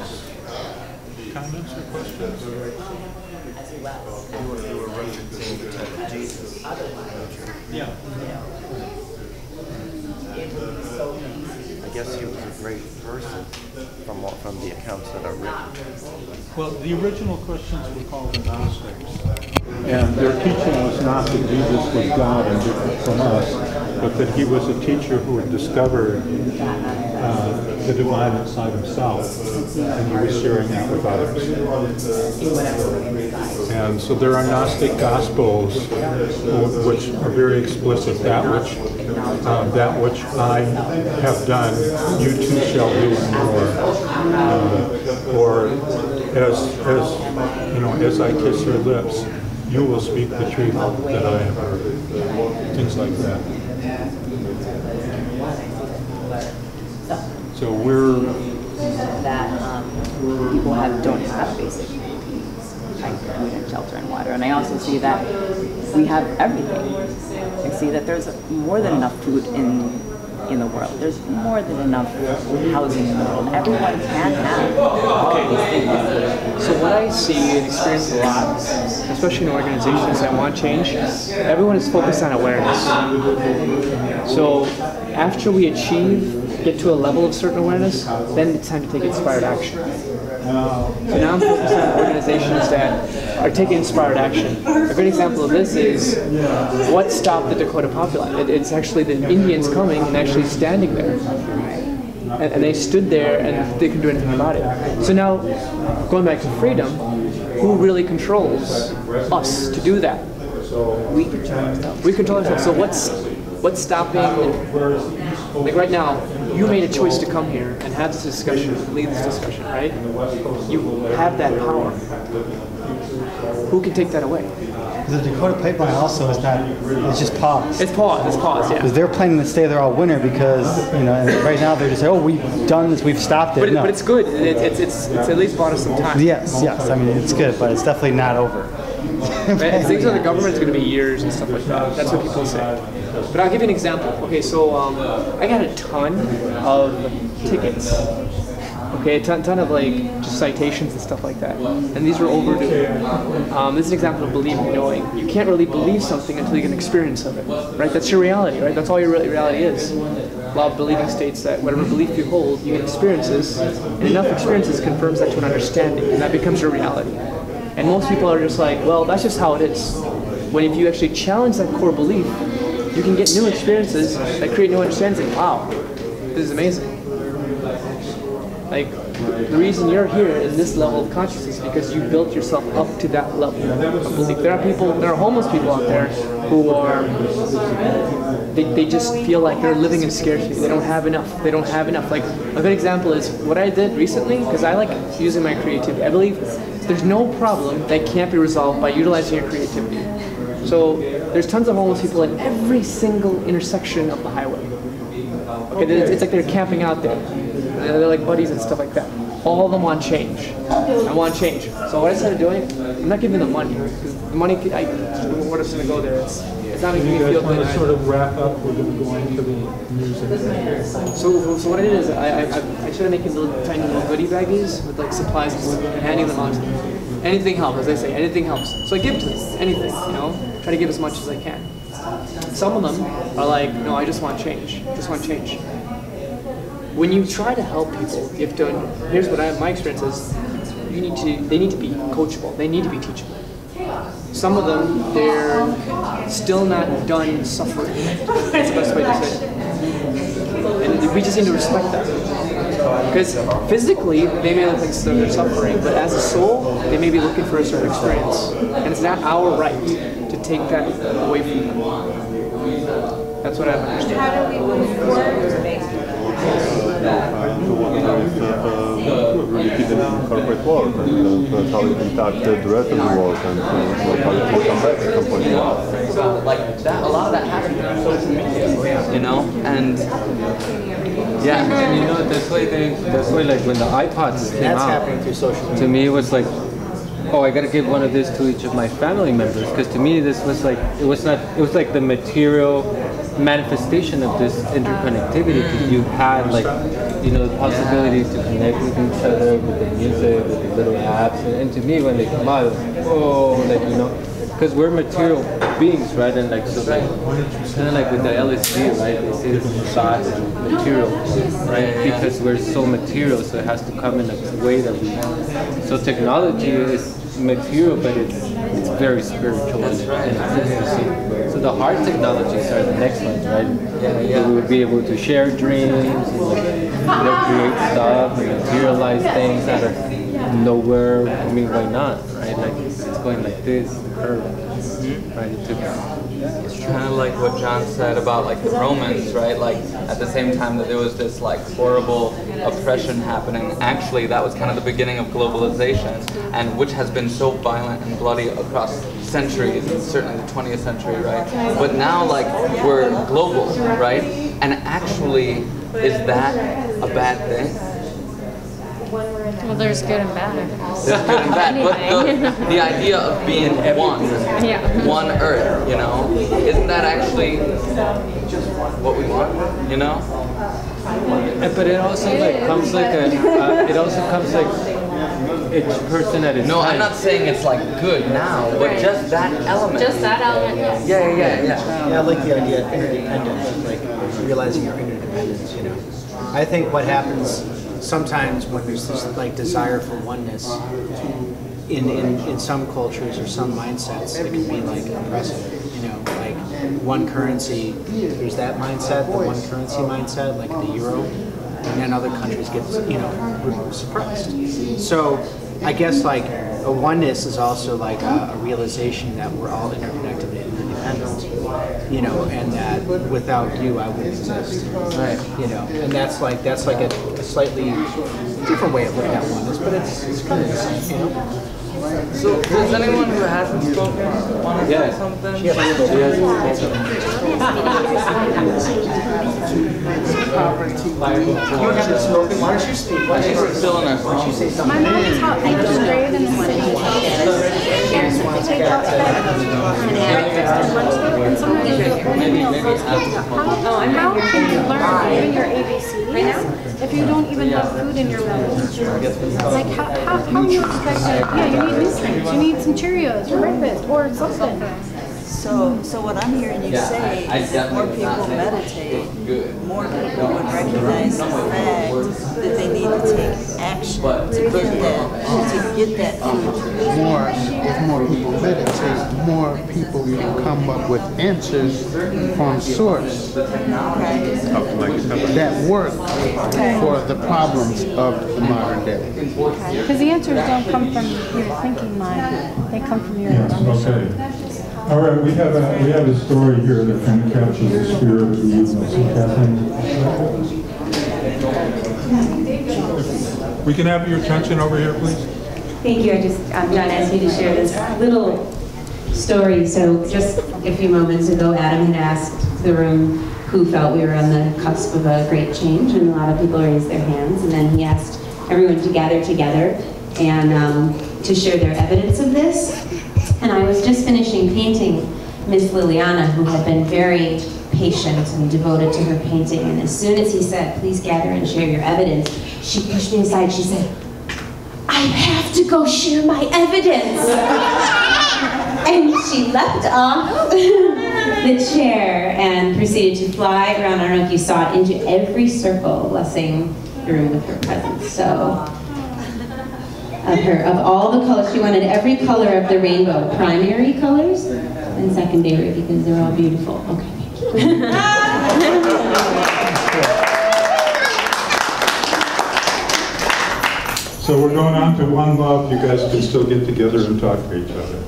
else? Comments or questions? You were referencing to Jesus. Yeah. I guess he was a great person from the accounts that are written. Well, the original Christians were called the Gnostics, and their teaching was not that Jesus was God and different from us, but that he was a teacher who had discovered the divine inside himself, and he was sharing that with others. And so there are Gnostic Gospels which are very explicit, that which I have done, you too shall do, or as I kiss your lips, you will speak the truth that I have heard. Things like that. So we're that people don't have basic like food and shelter and water, and I also see that we have everything. I see that there's more than enough food in the world. There's more than enough housing in the world. Everyone can have all these things. So what I see and experience a lot, especially in organizations that want change, everyone is focused on awareness. So after we get to a level of certain awareness, then it's time to take inspired action. So now I'm focused on organizations that are taking inspired action. A great example of this is what stopped the Dakota populace. It's actually the Indians coming and actually standing there. And they stood there and they couldn't do anything about it. So now, going back to freedom, who really controls us to do that? We control ourselves. We control ourselves. So what's stopping? Like right now, you made a choice to come here and have this discussion, lead this discussion, right? You have that power. Who can take that away? The Dakota pipeline also is not, it's just paused. It's paused, yeah. Because they're planning to stay there all winter because, and right now they're just saying, oh, we've done this, we've stopped it. But it's good. It's at least bought us some time. Yes. I mean, it's good, but it's definitely not over. Things with the government is going to be years and stuff like that. That's what people say. But I'll give you an example. Okay, so I got a ton of tickets. Okay, a ton of like just citations and stuff like that. And these were overdue. This is an example of believing and knowing. You can't really believe something until you get an experience of it, right? That's your reality, right? That's all your reality is. Law of believing states that whatever belief you hold, you get experiences, and enough experiences confirms that to an understanding, and that becomes your reality. And most people are just like, well, that's just how it is. When if you actually challenge that core belief, you can get new experiences that create new understandings. Wow, this is amazing. Like, the reason you're here in this level of consciousness is because you built yourself up to that level of belief. There are homeless people out there who are, they just feel like they're living in scarcity. They don't have enough. Like, a good example is what I did recently, because I like using my creativity. I believe there's no problem that can't be resolved by utilizing your creativity. So there's tons of homeless people at every single intersection of the highway. Okay, it's like they're camping out there. They're like buddies and stuff like that. All of them want change. I want change. So what I started doing, I'm not giving them money. Because the money, we're just going to go there. It's not making me feel good. To sort of wrap up, we're going to go into the music. So what I did is I started making tiny little goodie baggies with like supplies and stuff and handing them out to them. Anything helps, as they say, anything helps. So I give to them, anything, Try to give as much as I can. Some of them are like, no, I just want change. When you try to help people, you have to, here's what my experience is, they need to be coachable, they need to be teachable. Some of them, they're still not done suffering. That's the best way to say it. And we just need to respect that. Because physically, they may look like they're suffering, but as a soul, they may be looking for a certain experience. And it's not our right to take that away from them. That's what I've understood. How do we move forward? Really hidden in corporate world, and how it impacted the rest of the world, and how it will come back at some point. So, like that, a lot of that happened on social media, and yeah. And that's why like when the iPods came out, happening through social media. To me it was like, oh, I gotta give one of this to each of my family members, because to me this was like, it was like the material manifestation of this interconnectivity, because you had like, you know, the possibility to connect with each other, with the music, with the little apps, and to me when they come out, oh, like, you know, because we're material beings, right? And like, so like, kind of like with the LSD, right? They say it's thought and material, right? Because we're so material, so it has to come in a way that we, so technology is material, but it's very spiritual. That's right. So the hard technologies are the next ones, right? So we would be able to share dreams, and like, you know, create stuff, and materialize things out of nowhere. I mean, why not, right? Like, it's going like this, the curve, right? It's kind of like what John said about like the Romans, right? Like at the same time that there was this like horrible oppression happening, actually that was kind of the beginning of globalization, and which has been so violent and bloody across centuries, and certainly the 20th century, right? But now like we're global, right? And actually, is that a bad thing? Well, there's good and bad. There's good and bad, but the idea of being one, one Earth, you know, isn't that actually what we want, you know? But it also like comes like it also comes like each person at its No, time. I'm not saying it's like good now, but just that element. Just that element, yes. Yeah, I like the idea of interdependence, like realizing your interdependence, you know. I think what happens sometimes when there's this like desire for oneness in some cultures or some mindsets, it can be like oppressive, you know, like one currency, there's that mindset, the one currency mindset, like the euro, and then other countries get, you know, suppressed. So I guess like a oneness is also like a realization that we're all interconnected and interdependent, you know, and that without you I wouldn't exist, right? You know, and that's like a slightly different way of looking at oneness, but it's kind of the same, you know. So does anyone who hasn't spoken want to say something? You haven't spoken. Why don't you speak? Why don't you still in our phone? My mom taught 8th grade in the city, and they take out and sometimes they'll only meal first. How can you learn even your ABCs if you don't even have food in your room? Like how you expect to? Yeah, you need nutrients. You need some Cheerios for breakfast or something. So what I'm hearing you say is that more people meditate, more people would recognize the fact that they need to take action to get that food. If more people meditate, more people can come up with answers from source that work for the problems of the modern day. Because the answers don't come from your thinking mind; they come from your understanding. All right, we have a story here that kind of captures the spirit of the evening. Kathleen, we can have your attention over here, please. Thank you. John asked me to share this little story. So just a few moments ago, Adam had asked the room who felt we were on the cusp of a great change, and a lot of people raised their hands. And then he asked everyone to gather together and to share their evidence of this. And I was just finishing painting Miss Liliana, who had been very patient and devoted to her painting. And as soon as he said, please gather and share your evidence, she pushed me aside. She said, I have to go share my evidence. And she leapt off the chair and proceeded to fly around, I don't know if you saw it, into every circle, blessing the room with her presence. So, of all the colors, she wanted every color of the rainbow, primary colors and secondary, because they're all beautiful. Okay, thank you. So we're going on to One Love. You guys can still get together and talk to each other.